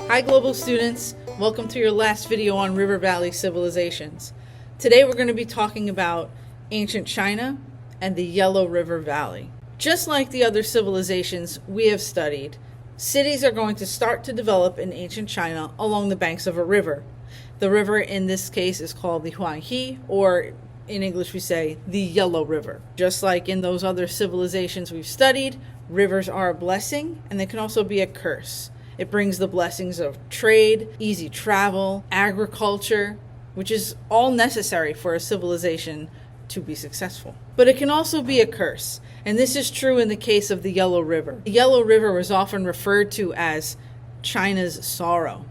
Hi global students, welcome to your last video on River Valley civilizations. Today we're going to be talking about ancient China and the Yellow River Valley. Just like the other civilizations we have studied, cities are going to start to develop in ancient China along the banks of a river. The river in this case is called the Huanghe, or in English we say the Yellow River. Just like in those other civilizations we've studied, rivers are a blessing and they can also be a curse. It brings the blessings of trade, easy travel, agriculture, which is all necessary for a civilization to be successful. But it can also be a curse, and this is true in the case of the Yellow River. The Yellow River was often referred to as China's sorrow,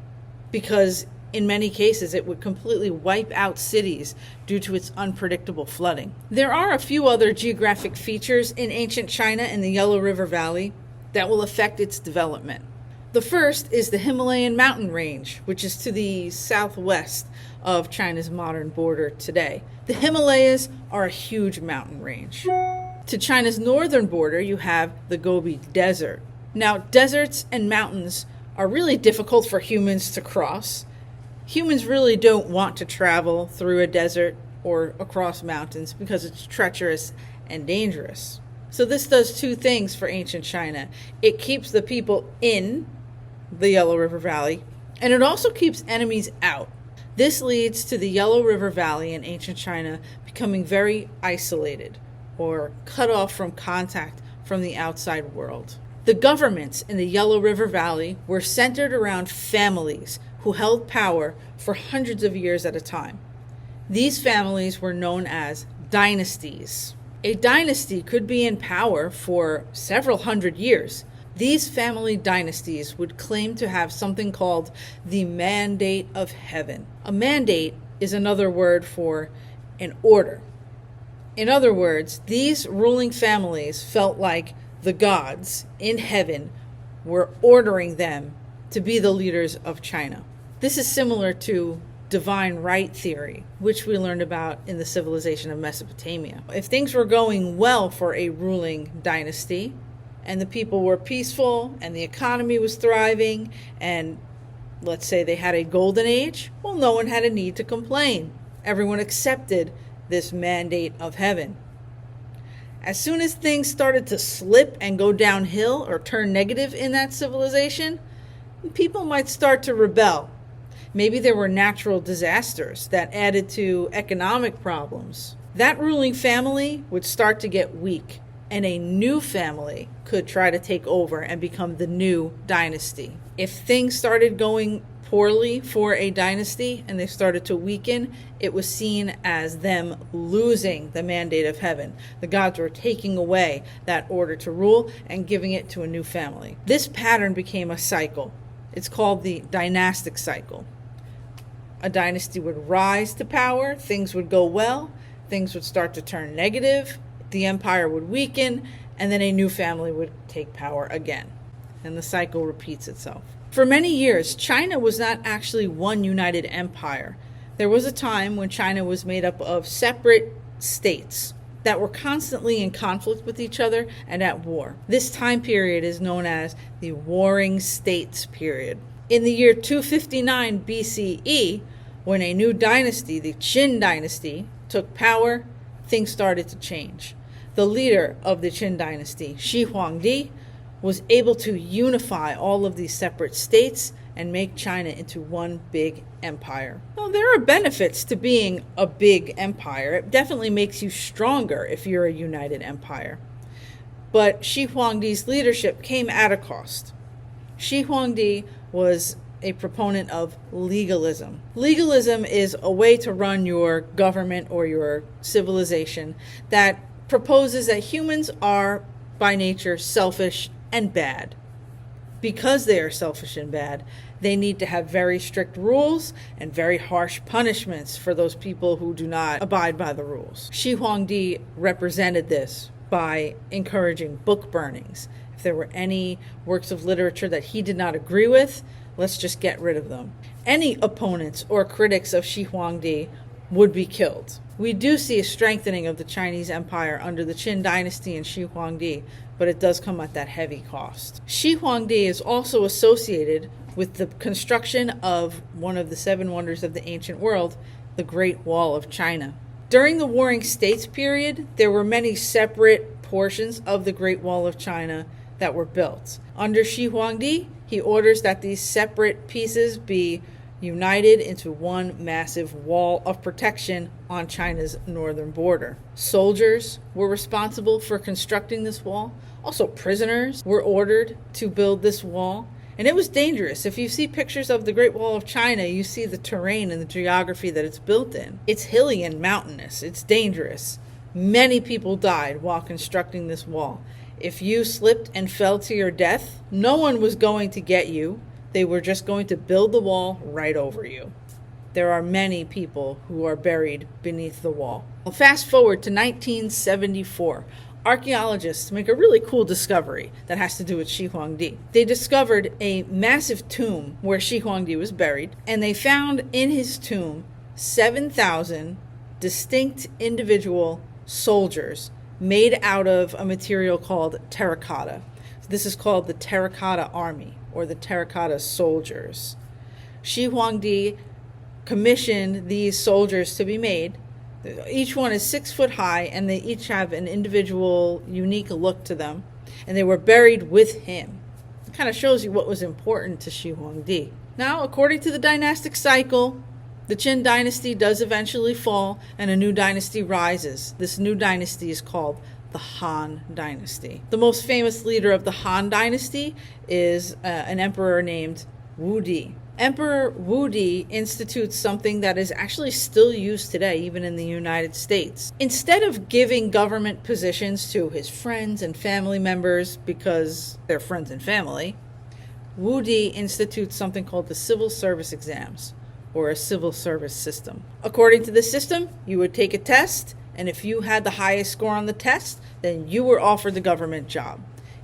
because in many cases it would completely wipe out cities due to its unpredictable flooding. There are a few other geographic features in ancient China and the Yellow River Valley that will affect its development. The first is the Himalayan mountain range, which is to the southwest of China's modern border today. The Himalayas are a huge mountain range. To China's northern border, you have the Gobi Desert. Now, deserts and mountains are really difficult for humans to cross. Humans really don't want to travel through a desert or across mountains because it's treacherous and dangerous. So this does two things for ancient China. It keeps the people in the Yellow River Valley, and it also keeps enemies out. This leads to the Yellow River Valley in ancient China becoming very isolated or cut off from contact from the outside world. The governments in the Yellow River Valley were centered around families who held power for hundreds of years at a time. These families were known as dynasties. A dynasty could be in power for several hundred years. These family dynasties would claim to have something called the mandate of heaven. A mandate is another word for an order. In other words, these ruling families felt like the gods in heaven were ordering them to be the leaders of China. This is similar to divine right theory, which we learned about in the civilization of Mesopotamia. If things were going well for a ruling dynasty, and the people were peaceful, and the economy was thriving, and let's say they had a golden age, well, no one had a need to complain. Everyone accepted this mandate of heaven. As soon as things started to slip and go downhill or turn negative in that civilization, people might start to rebel. Maybe there were natural disasters that added to economic problems. That ruling family would start to get weak, and a new family could try to take over and become the new dynasty. If things started going poorly for a dynasty and they started to weaken, it was seen as them losing the mandate of heaven. The gods were taking away that order to rule and giving it to a new family. This pattern became a cycle. It's called the dynastic cycle. A dynasty would rise to power, things would go well, things would start to turn negative, the empire would weaken, and then a new family would take power again. And the cycle repeats itself. For many years, China was not actually one united empire. There was a time when China was made up of separate states that were constantly in conflict with each other and at war. This time period is known as the Warring States period. In the year 259 BCE, when a new dynasty, the Qin dynasty, took power, things started to change. The leader of the Qin dynasty, Shi Huangdi, was able to unify all of these separate states and make China into one big empire. Well, there are benefits to being a big empire. It definitely makes you stronger if you're a united empire. But Shi Huangdi's leadership came at a cost. Shi Huangdi was a proponent of legalism. Legalism is a way to run your government or your civilization that proposes that humans are by nature selfish and bad. Because they are selfish and bad, they need to have very strict rules and very harsh punishments for those people who do not abide by the rules. Shi Huangdi represented this by encouraging book burnings. If there were any works of literature that he did not agree with, let's just get rid of them. Any opponents or critics of Shi Huangdi would be killed. We do see a strengthening of the Chinese Empire under the Qin dynasty and Shi Huangdi, but it does come at that heavy cost. Shi Huangdi is also associated with the construction of one of the seven wonders of the ancient world, the Great Wall of China. During the Warring States period, there were many separate portions of the Great Wall of China that were built. Under Shi Huangdi, he orders that these separate pieces be united into one massive wall of protection on China's northern border. Soldiers were responsible for constructing this wall. Also, prisoners were ordered to build this wall. And it was dangerous. If you see pictures of the Great Wall of China, you see the terrain and the geography that it's built in. It's hilly and mountainous. It's dangerous. Many people died while constructing this wall. If you slipped and fell to your death, no one was going to get you. They were just going to build the wall right over you. There are many people who are buried beneath the wall. Well, fast forward to 1974. Archaeologists make a really cool discovery that has to do with Shi Huangdi. They discovered a massive tomb where Shi Huangdi was buried, and they found in his tomb 7,000 distinct individual soldiers made out of a material called terracotta. This is called the Terracotta Army, or the Terracotta Soldiers. Shi Huangdi commissioned these soldiers to be made. Each one is 6 foot high, and they each have an individual, unique look to them. And they were buried with him. It kind of shows you what was important to Shi Huangdi. Now, according to the dynastic cycle, the Qin dynasty does eventually fall, and a new dynasty rises. This new dynasty is called the Han Dynasty. The most famous leader of the Han Dynasty is an emperor named Wu Di. Emperor Wu Di institutes something that is actually still used today, even in the United States. Instead of giving government positions to his friends and family members because they're friends and family, Wu Di institutes something called the civil service exams, or a civil service system. According to this system, you would take a test, and if you had the highest score on the test, then you were offered the government job.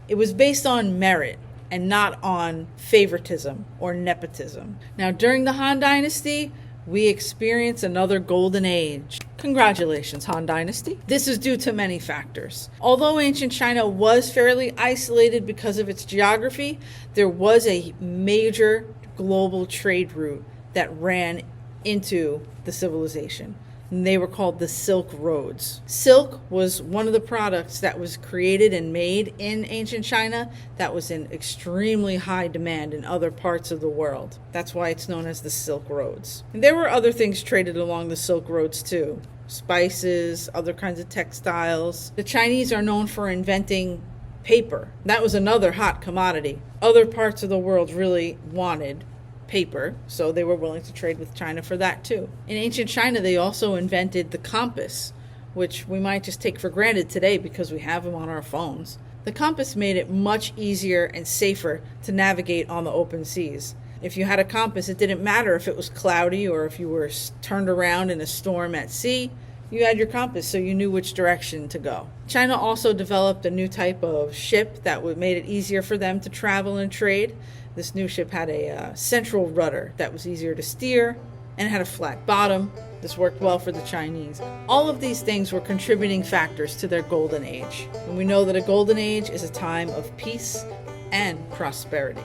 It was based on merit and not on favoritism or nepotism. Now, during the Han Dynasty, we experience another golden age. Congratulations, Han Dynasty. This is due to many factors. Although ancient China was fairly isolated because of its geography, there was a major global trade route that ran into the civilization. And they were called the Silk Roads. Silk was one of the products that was created and made in ancient China that was in extremely high demand in other parts of the world. That's why it's known as the Silk Roads. And there were other things traded along the Silk Roads too. Spices, other kinds of textiles. The Chinese are known for inventing paper. That was another hot commodity. Other parts of the world really wanted paper, so they were willing to trade with China for that too. In ancient China, they also invented the compass, which we might just take for granted today because we have them on our phones. The compass made it much easier and safer to navigate on the open seas. If you had a compass, it didn't matter if it was cloudy or if you were turned around in a storm at sea. You had your compass, so you knew which direction to go. China also developed a new type of ship that made it easier for them to travel and trade. This new ship had a central rudder that was easier to steer and had a flat bottom. This worked well for the Chinese. All of these things were contributing factors to their golden age. And we know that a golden age is a time of peace and prosperity.